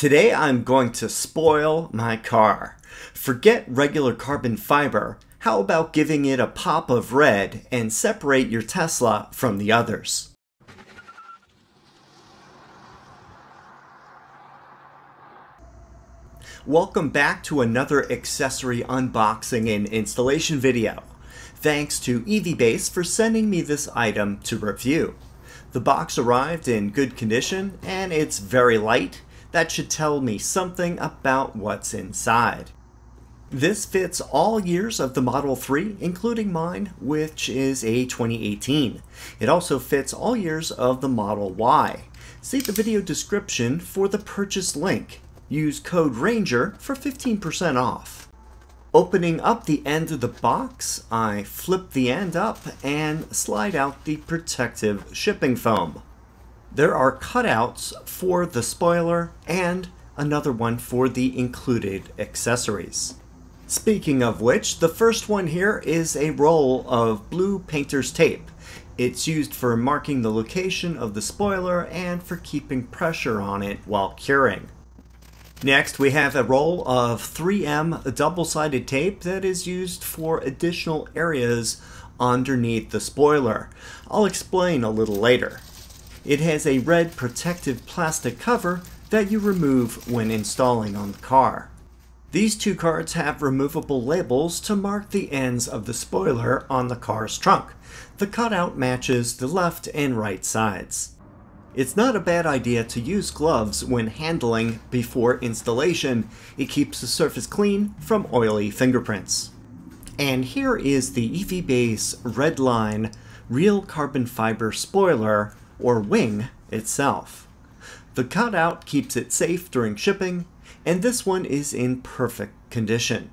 Today I'm going to spoil my car. Forget regular carbon fiber. How about giving it a pop of red and separate your Tesla from the others? Welcome back to another accessory unboxing and installation video. Thanks to EVbase for sending me this item to review. The box arrived in good condition and it's very light. That should tell me something about what's inside. This fits all years of the Model 3, including mine, which is a 2018. It also fits all years of the Model Y. See the video description for the purchase link. Use code RANGER for 15% off. Opening up the end of the box, I flip the end up and slide out the protective shipping foam. There are cutouts for the spoiler and another one for the included accessories. Speaking of which, the first one here is a roll of blue painter's tape. It's used for marking the location of the spoiler and for keeping pressure on it while curing. Next, we have a roll of 3M double-sided tape that is used for additional areas underneath the spoiler. I'll explain a little later. It has a red protective plastic cover that you remove when installing on the car. These two cards have removable labels to mark the ends of the spoiler on the car's trunk. The cutout matches the left and right sides. It's not a bad idea to use gloves when handling before installation. It keeps the surface clean from oily fingerprints. And here is the EVbase Redline real carbon fiber spoiler or wing itself. The cutout keeps it safe during shipping, and this one is in perfect condition.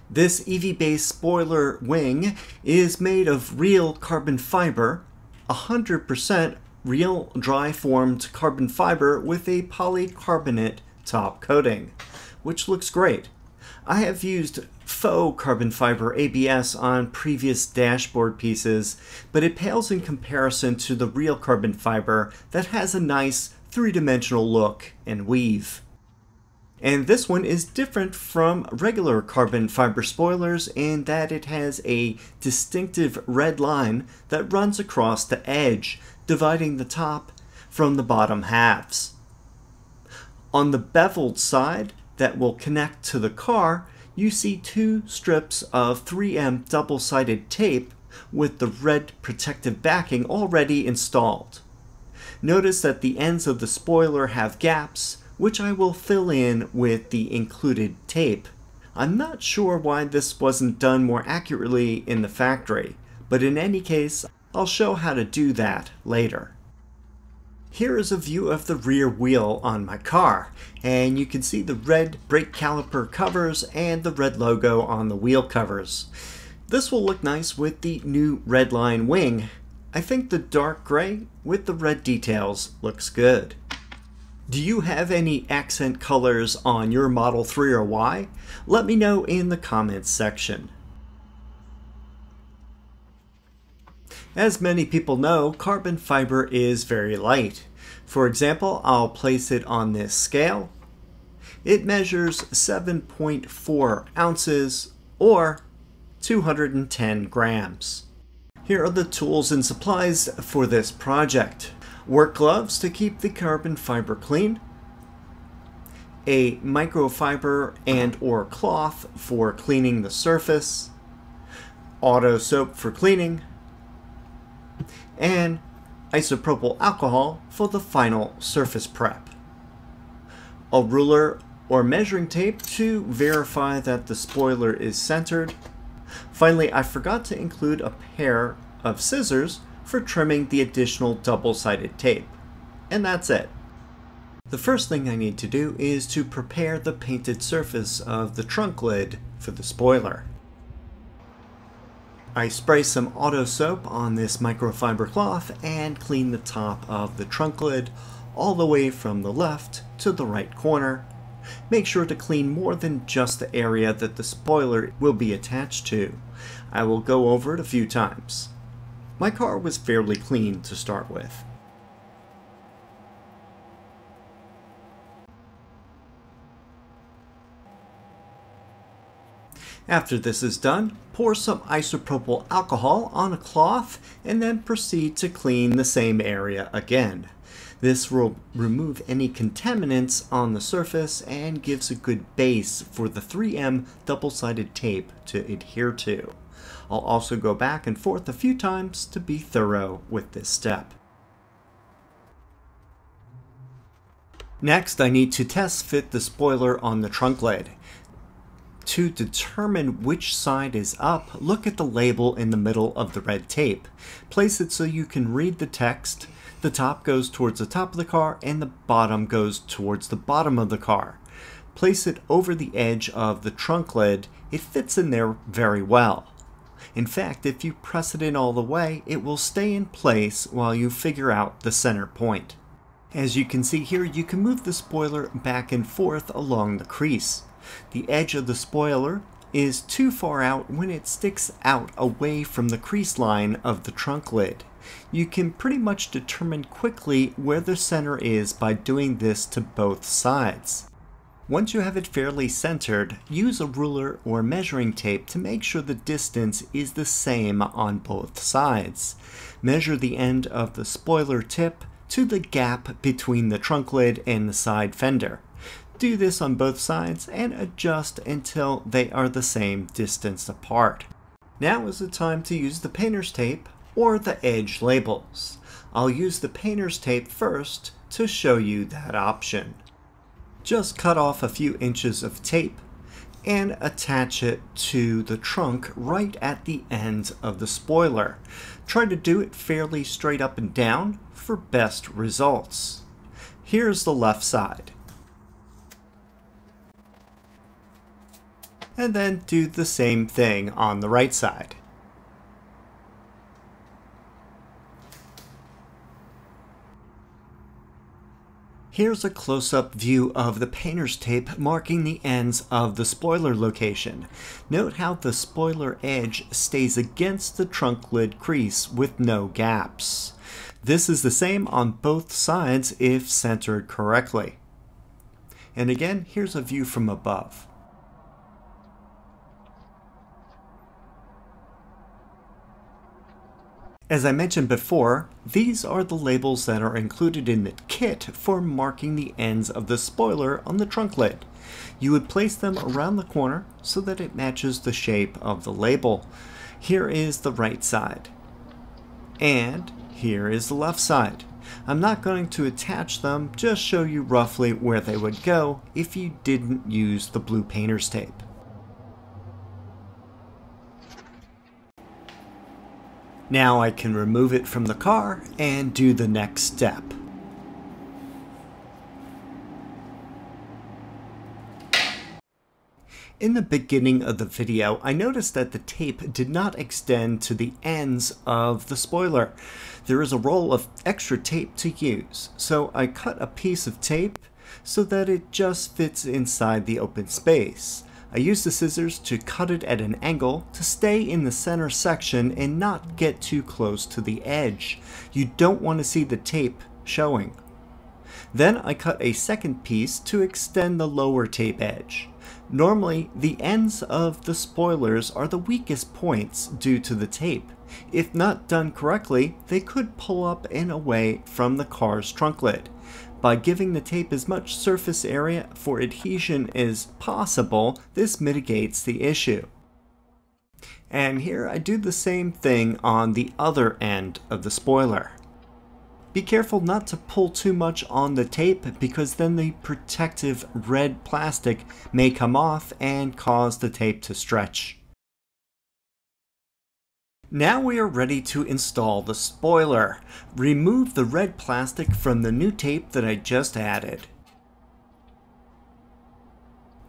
This EVbase spoiler wing is made of real carbon fiber, 100% real dry formed carbon fiber with a polycarbonate top coating, which looks great. I have used faux carbon fiber ABS on previous dashboard pieces, but it pales in comparison to the real carbon fiber that has a nice three-dimensional look and weave. And this one is different from regular carbon fiber spoilers in that it has a distinctive red line that runs across the edge, dividing the top from the bottom halves. On the beveled side that will connect to the car, you see two strips of 3M double-sided tape with the red protective backing already installed. Notice that the ends of the spoiler have gaps, which I will fill in with the included tape. I'm not sure why this wasn't done more accurately in the factory, but in any case, I'll show how to do that later. Here is a view of the rear wheel on my car, and you can see the red brake caliper covers and the red logo on the wheel covers. This will look nice with the new Redline wing. I think the dark gray with the red details looks good. Do you have any accent colors on your Model 3 or Y? Let me know in the comments section. As many people know, carbon fiber is very light. For example, I'll place it on this scale. It measures 7.4 ounces or 210 grams. Here are the tools and supplies for this project. Work gloves to keep the carbon fiber clean. A microfiber and/or cloth for cleaning the surface. Auto soap for cleaning. And isopropyl alcohol for the final surface prep. A ruler or measuring tape to verify that the spoiler is centered. Finally, I forgot to include a pair of scissors for trimming the additional double-sided tape. And that's it. The first thing I need to do is to prepare the painted surface of the trunk lid for the spoiler. I spray some auto soap on this microfiber cloth and clean the top of the trunk lid all the way from the left to the right corner. Make sure to clean more than just the area that the spoiler will be attached to. I will go over it a few times. My car was fairly clean to start with. After this is done, pour some isopropyl alcohol on a cloth and then proceed to clean the same area again. This will remove any contaminants on the surface and gives a good base for the 3M double-sided tape to adhere to. I'll also go back and forth a few times to be thorough with this step. Next, I need to test fit the spoiler on the trunk lid. To determine which side is up, look at the label in the middle of the red tape. Place it so you can read the text. The top goes towards the top of the car and the bottom goes towards the bottom of the car. Place it over the edge of the trunk lid. It fits in there very well. In fact, if you press it in all the way, it will stay in place while you figure out the center point. As you can see here, you can move the spoiler back and forth along the crease. The edge of the spoiler is too far out when it sticks out away from the crease line of the trunk lid. You can pretty much determine quickly where the center is by doing this to both sides. Once you have it fairly centered, use a ruler or measuring tape to make sure the distance is the same on both sides. Measure the end of the spoiler tip to the gap between the trunk lid and the side fender. Do this on both sides and adjust until they are the same distance apart. Now is the time to use the painter's tape or the edge labels. I'll use the painter's tape first to show you that option. Just cut off a few inches of tape and attach it to the trunk right at the end of the spoiler. Try to do it fairly straight up and down for best results. Here's the left side. And then do the same thing on the right side. Here's a close-up view of the painter's tape marking the ends of the spoiler location. Note how the spoiler edge stays against the trunk lid crease with no gaps. This is the same on both sides if centered correctly. And again, here's a view from above. As I mentioned before, these are the labels that are included in the kit for marking the ends of the spoiler on the trunk lid. You would place them around the corner so that it matches the shape of the label. Here is the right side. And here is the left side. I'm not going to attach them, just show you roughly where they would go if you didn't use the blue painter's tape. Now I can remove it from the car and do the next step. In the beginning of the video, I noticed that the tape did not extend to the ends of the spoiler. There is a roll of extra tape to use, so I cut a piece of tape so that it just fits inside the open space. I used the scissors to cut it at an angle to stay in the center section and not get too close to the edge. You don't want to see the tape showing. Then I cut a second piece to extend the lower tape edge. Normally, the ends of the spoilers are the weakest points due to the tape. If not done correctly, they could pull up and away from the car's trunk lid. By giving the tape as much surface area for adhesion as possible, this mitigates the issue. And here I do the same thing on the other end of the spoiler. Be careful not to pull too much on the tape because then the protective red plastic may come off and cause the tape to stretch. Now we are ready to install the spoiler. Remove the red plastic from the new tape that I just added.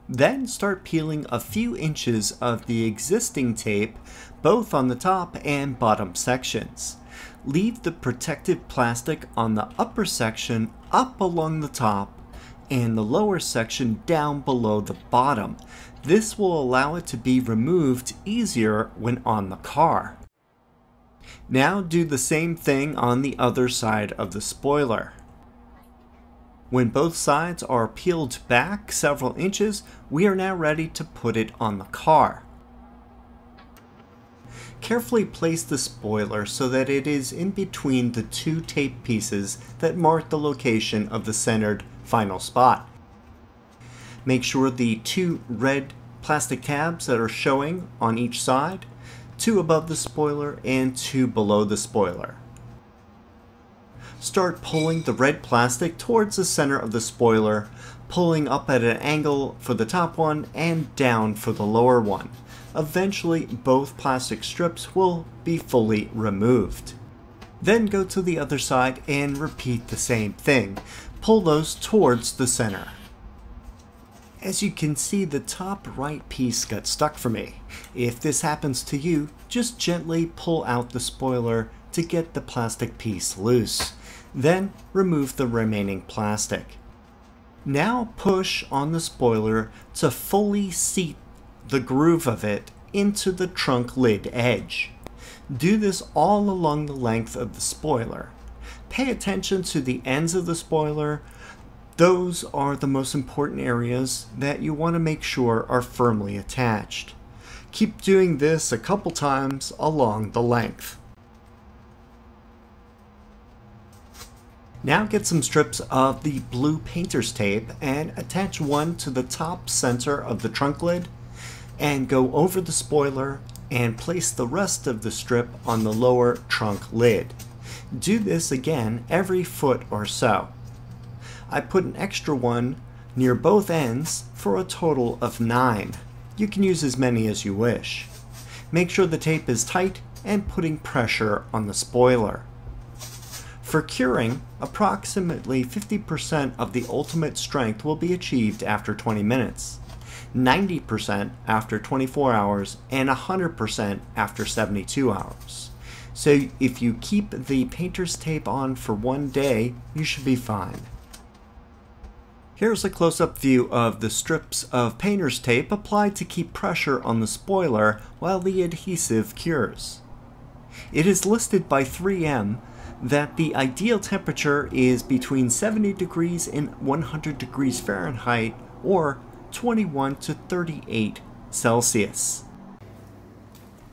Then start peeling a few inches of the existing tape, both on the top and bottom sections. Leave the protective plastic on the upper section up along the top and the lower section down below the bottom. This will allow it to be removed easier when on the car. Now do the same thing on the other side of the spoiler. When both sides are peeled back several inches, we are now ready to put it on the car. carefully place the spoiler so that it is in between the two tape pieces that mark the location of the centered final spot. Make sure the two red plastic tabs that are showing on each side, two above the spoiler and two below the spoiler. Start pulling the red plastic towards the center of the spoiler, pulling up at an angle for the top one and down for the lower one. Eventually, both plastic strips will be fully removed. Then go to the other side and repeat the same thing. Pull those towards the center. As you can see, the top right piece got stuck for me. If this happens to you, just gently pull out the spoiler to get the plastic piece loose. Then remove the remaining plastic. Now push on the spoiler to fully seat the groove of it into the trunk lid edge. Do this all along the length of the spoiler. Pay attention to the ends of the spoiler. Those are the most important areas that you want to make sure are firmly attached. Keep doing this a couple times along the length. Now get some strips of the blue painter's tape and attach one to the top center of the trunk lid and go over the spoiler and place the rest of the strip on the lower trunk lid. Do this again every foot or so. I put an extra one near both ends for a total of 9. You can use as many as you wish. Make sure the tape is tight and putting pressure on the spoiler. For curing, approximately 50% of the ultimate strength will be achieved after 20 minutes, 90% after 24 hours, and 100% after 72 hours. So if you keep the painter's tape on for 1 day, you should be fine. Here's a close-up view of the strips of painter's tape applied to keep pressure on the spoiler while the adhesive cures. It is listed by 3M that the ideal temperature is between 70 degrees and 100 degrees Fahrenheit or 21 to 38 Celsius.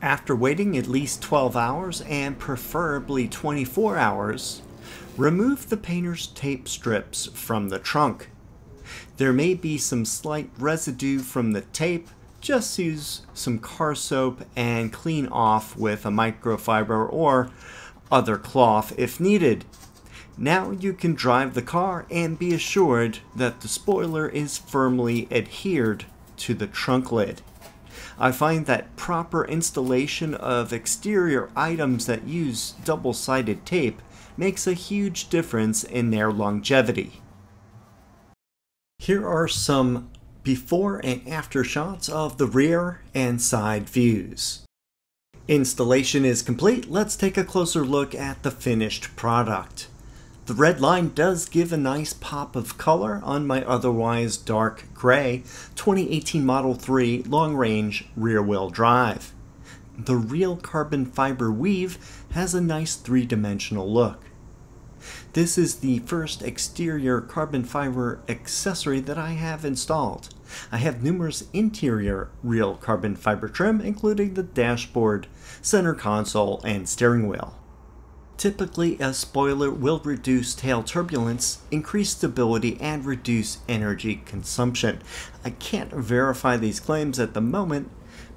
After waiting at least 12 hours and preferably 24 hours, remove the painter's tape strips from the trunk. There may be some slight residue from the tape. Just use some car soap and clean off with a microfiber or other cloth if needed. Now you can drive the car and be assured that the spoiler is firmly adhered to the trunk lid. I find that proper installation of exterior items that use double-sided tape makes a huge difference in their longevity. Here are some before and after shots of the rear and side views. Installation is complete. Let's take a closer look at the finished product. The Redline does give a nice pop of color on my otherwise dark gray 2018 Model 3 long-range rear-wheel drive. The real carbon fiber weave has a nice three-dimensional look. This is the first exterior carbon fiber accessory that I have installed. I have numerous interior real carbon fiber trim, including the dashboard, center console, and steering wheel. Typically, a spoiler will reduce tail turbulence, increase stability, and reduce energy consumption. I can't verify these claims at the moment,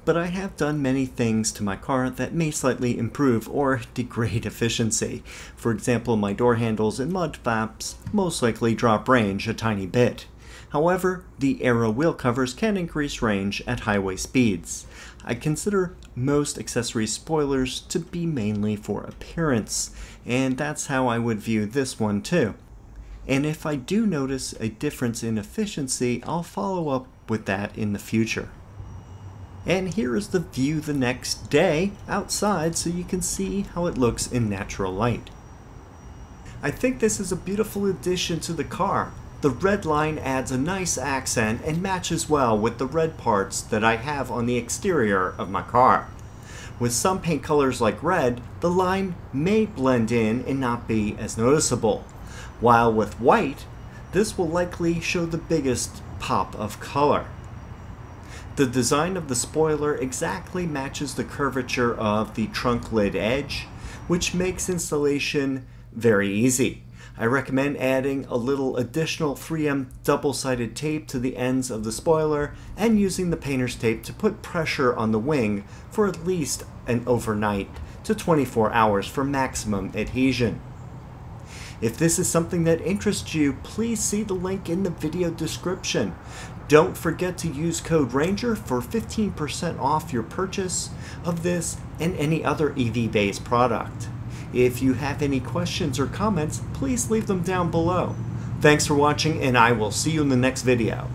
but I have done many things to my car that may slightly improve or degrade efficiency. For example, my door handles and mud flaps most likely drop range a tiny bit. However, the aero wheel covers can increase range at highway speeds. I consider most accessory spoilers to be mainly for appearance, and that's how I would view this one too. And if I do notice a difference in efficiency, I'll follow up with that in the future. And here is the view the next day outside so you can see how it looks in natural light. I think this is a beautiful addition to the car. The Redline adds a nice accent and matches well with the red parts that I have on the exterior of my car. With some paint colors like red, the line may blend in and not be as noticeable, while with white, this will likely show the biggest pop of color. The design of the spoiler exactly matches the curvature of the trunk lid edge, which makes installation very easy. I recommend adding a little additional 3M double-sided tape to the ends of the spoiler and using the painter's tape to put pressure on the wing for at least an overnight to 24 hours for maximum adhesion. If this is something that interests you, please see the link in the video description. Don't forget to use code RANGER for 15% off your purchase of this and any other EVbase product. If you have any questions or comments, please leave them down below. Thanks for watching, and I will see you in the next video.